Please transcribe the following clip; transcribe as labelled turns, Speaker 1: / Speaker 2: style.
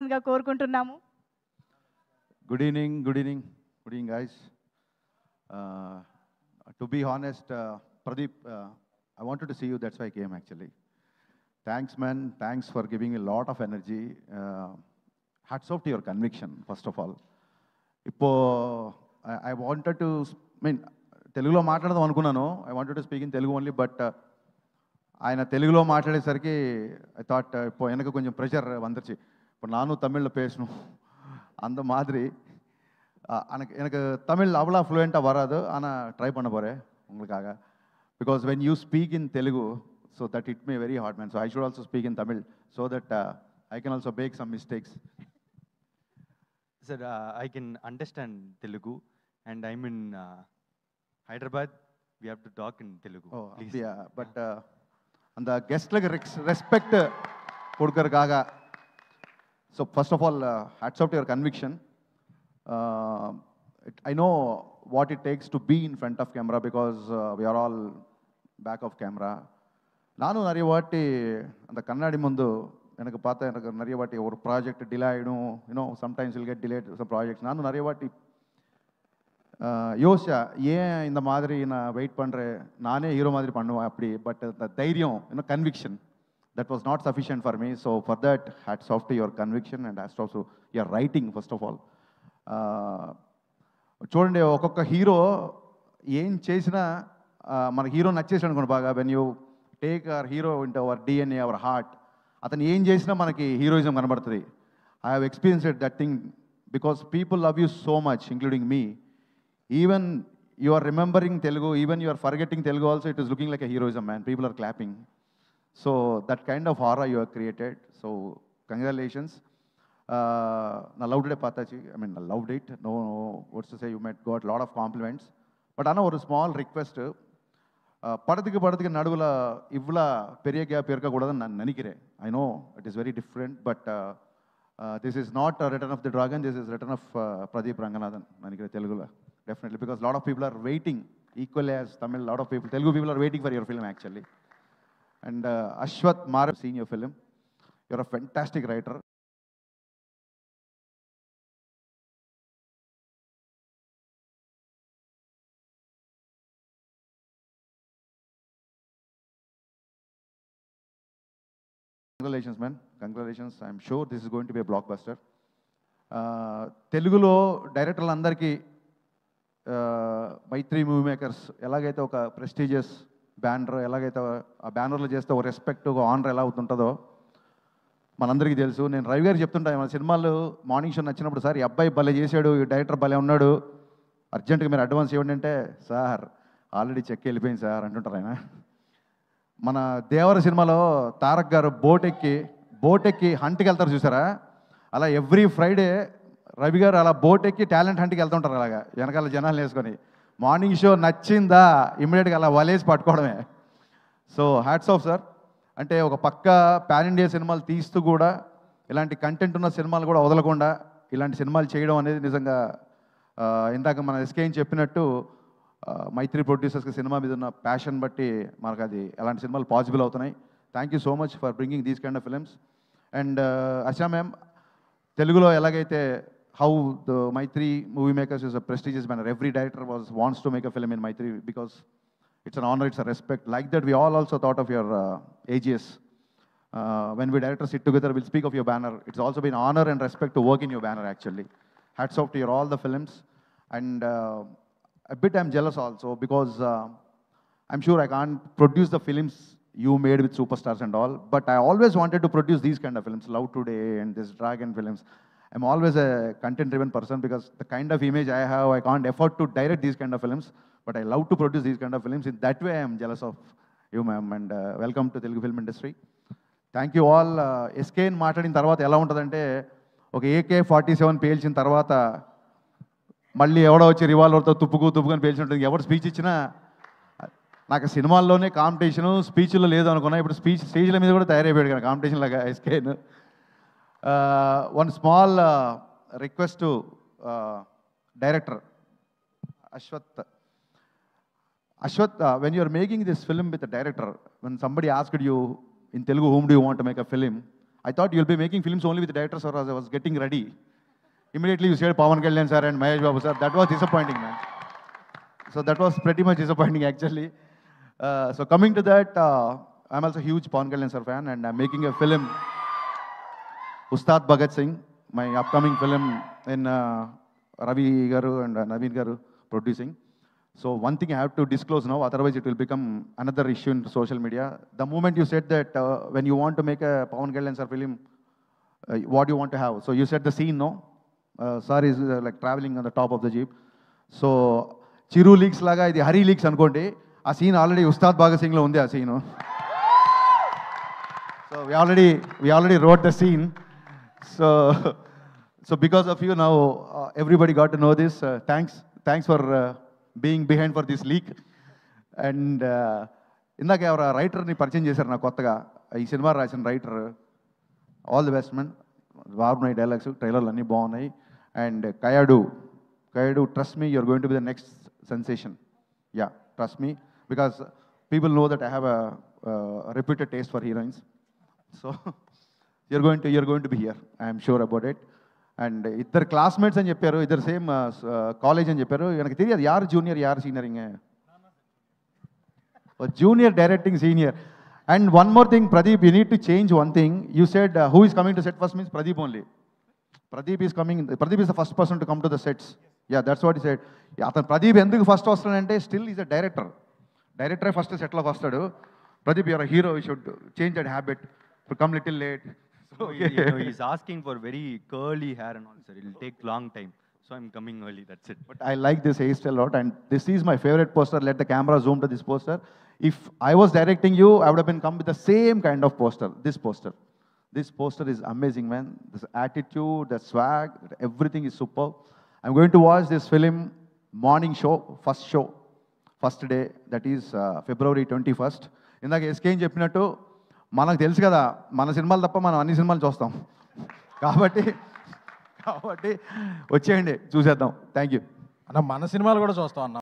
Speaker 1: మాట్లాడాల్సిందిగా కోరుకుంటున్నాము.
Speaker 2: Good evening, guys. To be honest, Pradeep, I wanted to see you, that's why I came actually. Thanks, man. Thanks for giving a lot of energy. Hats off to your conviction, first of all. I wanted to, తెలుగులో మాట్లాడదాం అనుకున్నాను. I wanted to speak in Telugu only, but ఆయన తెలుగులో మాట్లాడేసరికి I thought இப்போ எனக்கு కొంచెం pressure வந்துருச்சு. இப்போ நானும் தமிழில் பேசணும் அந்த மாதிரி. எனக்கு தமிழ் அவ்வளோ ஃப்ளூயண்ட்டாக வராது, ஆனால் ட்ரை பண்ண போகிறேன் உங்களுக்காக. Because when you speak in Telugu, so that it may very hard man. So I should also speak in Tamil so that I can also make some mistakes.
Speaker 3: Sir, I can understand Telugu and I'm in Hyderabad. We have to talk in Telugu.
Speaker 2: Oh,
Speaker 3: please.
Speaker 2: Yeah, but அந்த கெஸ்ட்லுக்கு respect கொடுக்கறதுக்காக. So first of all hats off to your conviction. I know what it takes to be in front of camera because we are all back of camera. நானும் நிறைய வாட்டி அந்த கண்ணாடி முந்து எனக்கு பார்த்தா எனக்கு நிறைய வாட்டி ஒரு ப்ராஜெக்ட் டிலே ஆகிடும். You know sometimes will get delayed some projects. நானும் நிறைய வாட்டி யோசிச்சா ஏன் இந்த மாதிரி நான் வெயிட் பண்ணுறேன், நானே ஹீரோ மாதிரி பண்ணுவேன் அப்படி. பட் the தைரியம், conviction, that was not sufficient for me. So for that, hats off to your conviction and hats off to your writing, first of all. చూడండి, ఒక్కొక్క హీరో ఏం చేసినా మన హీరో నచ్చేసాడు అనుకోండి బాగా. When you take our hero into our DNA, our heart, అతను ఏం చేసినా మనకి హీరోయిజం కనబడుతుంది. I have experienced that thing because people love you so much, including me. Even you are remembering Telugu, even you are forgetting Telugu also, it is looking like a heroism, man. People are clapping. So that kind of aura you have created. So congratulations. I loved it, Pataji. I mean, I loved it. No, what's to say, you might got a lot of compliments. But Anna, one small request. Padadiki naduvula ivla periya gap irkakudadani nanu nenikire. I know it is very different, but this is not a Return of the Dragon. This is Return of Pradeep Ranganathan. Nenikire Telugu. Definitely, because a lot of people are waiting, equally as Tamil, a lot of people, Telugu people are waiting for your film actually. And Ashwath Mara, seeing your film, you're a fantastic writer. Congratulations, man. Congratulations. I'm sure this is going to be a blockbuster. Telugulo డైరెక్టర్లు అందరికీ మైత్రి movie makers ఎలాగైతే ఒక prestigious banner, ఎలాగైతే ఆ బ్యానర్లో చేస్తే ఒక respect, ఒక ఆనర్ ఎలా అవుతుంటుందో మనందరికీ తెలుసు. నేను రవి గారికి చెప్తుంటాను, మన సినిమాలు మార్నింగ్ షో నచ్చినప్పుడు, సార్ ఈ అబ్బాయి భలే చేశాడు, ఈ డైరెక్టర్ భలే ఉన్నాడు, అర్జెంటుగా మీరు అడ్వాన్స్ ఇవ్వండి అంటే, సార్ ఆల్రెడీ చెక్ వెళ్ళిపోయింది సార్ అంటుంటారు ఆయన. మన దేవర సినిమాలో తారక్ గారు బోట్ ఎక్కి హంట్కి వెళ్తారు చూసారా, అలా ఎవ్రీ ఫ్రైడే రవి గారు అలా బోట్ ఎక్కి టాలెంట్ హంట్కి వెళ్తుంటారు. అలాగా వెనకాల జనాలు వేసుకొని మార్నింగ్ షో నచ్చిందా ఇమ్మీడియట్గా అలా వలేసి పట్టుకోవడమే. So hats off sir. అంటే ఒక పక్క పాన్ ఇండియా సినిమాలు తీస్తూ కూడా ఇలాంటి కంటెంట్ ఉన్న సినిమాలు కూడా వదలకుండా ఇలాంటి సినిమాలు చేయడం అనేది నిజంగా ఇందాక మన ఎస్కేని చెప్పినట్టు మైత్రి ప్రొడ్యూసర్స్కి సినిమా మీద ఉన్న ప్యాషన్ బట్టి మనకు అది అలాంటి సినిమాలు పాసిబుల్ అవుతున్నాయి. Thank you so much for bringing these kind of films. And Archana ma'am, తెలుగులో ఎలాగైతే how the Maitri movie makers is a prestigious banner. Every director wants to make a film in Maitri because it's an honor, it's a respect. Like that, we all also thought of your AGS. When we directors sit together, we'll speak of your banner. It's also been honor and respect to work in your banner, actually. Hats off to your all the films. And a bit I'm jealous also because I'm sure I can't produce the films you made with superstars and all, but I always wanted to produce these kind of films, Love Today and this Dragon films. I'm always a content-driven person because the kind of image I have, I can't afford to direct these kind of films, but I love to produce these kind of films. In that way, I'm jealous of you, ma'am, and welcome to Telugu film industry. Thank you all. SKN మాట్లాడిన తర్వాత ఎలా ఉంటుందంటే, ఒక AK-47 పేల్చిన తర్వాత మళ్ళీ ఎవడో వచ్చి రివాల్వర్తో తుప్పుకొని పేల్చి ఉంటుంది. ఎవరు స్పీచ్ ఇచ్చినా నాకు సినిమాల్లోనే కాంపిటీషను, స్పీచ్లో లేదు అనుకున్నా. ఇప్పుడు స్టేజ్ల మీద కూడా తయారైపోయాడు కదా కాంపిటీషన్ లాగా SKN. One small request to director Ashwath. When you are making this film with a director, when somebody asked you in Telugu, whom do you want to make a film, I thought you'll be making films only with directors, or as I was getting ready. Immediately you said Pawan Kalyan sir and Mahesh Babu sir. That was disappointing, man. So that was pretty much disappointing, actually. So coming to that, I'm also a huge Pawan Kalyan sir fan, and I'm making a film, Ustad Bhagat Singh, my upcoming film in Ravi Garu and Naveen Garu producing. So one thing I have to disclose now, otherwise it will become another issue in social media. The moment you said that when you want to make a Pawan Kalyan sir film, what do you want to have? So you said the scene, no? Sir is like traveling on the top of the jeep. So Chiru leaks laga idi Hari leaks anukondi. ఆ scene already Ustad Bhagat సింగ్లో ఉంది ఆ scene. So we already wrote the scene. So because of you now everybody got to know this. Thanks for being behind for this leak. And ఇందాక ఎవరు రైటర్ని పరిచయం చేశారు నాకు కొత్తగా, ఈ సినిమా రాసిన writer. All the best man. బాగున్నాయి డైలాగ్స్, ట్రైలర్లు అన్నీ బాగున్నాయి. And Kayadu, trust me, you're going to be the next sensation. Yeah, trust me, because people know that I have a reputed taste for heroines. So you're going to be here. I am sure about it. And ఇద్దరు classmates అని చెప్పారు, ఇద్దరు same college అని చెప్పారు. నాకు తెలియదు యారు junior యారు సీనియర్. ఇంక junior directing senior. And one more thing, Pradeep, you need to change one thing. You said who is coming to set first means Pradeep only. Pradeep is coming. Pradeep is the first person to come to the sets. Yeah, that's what he said. అతను ప్రదీప్ ఎందుకు first వస్తాడంటే still is a director. డైరెక్టరే first సెట్లోకి వస్తాడు. Pradeep, you're a hero, you should change that habit, come little late.
Speaker 3: He's asking for very curly hair and all, sir. It will take long time. So I'm coming early, that's it.
Speaker 2: But I like this hairstyle a lot, and this is my favorite poster. Let the camera zoom to this poster. If I was directing you, I would have been come with the same kind of poster. This poster is amazing, man. This attitude, the swag, everything is superb. I'm going to watch this film morning show, first day, that is February 21st. ఇందాక SK అని చెప్పినట్టు మనకు తెలుసు కదా, మన సినిమాలు తప్ప మనం అన్ని సినిమాలు చూస్తాం. కాబట్టి వచ్చేయండి, చూసేద్దాం. థ్యాంక్ యూ
Speaker 1: అన్న. మన సినిమాలు కూడా చూస్తాం అన్న.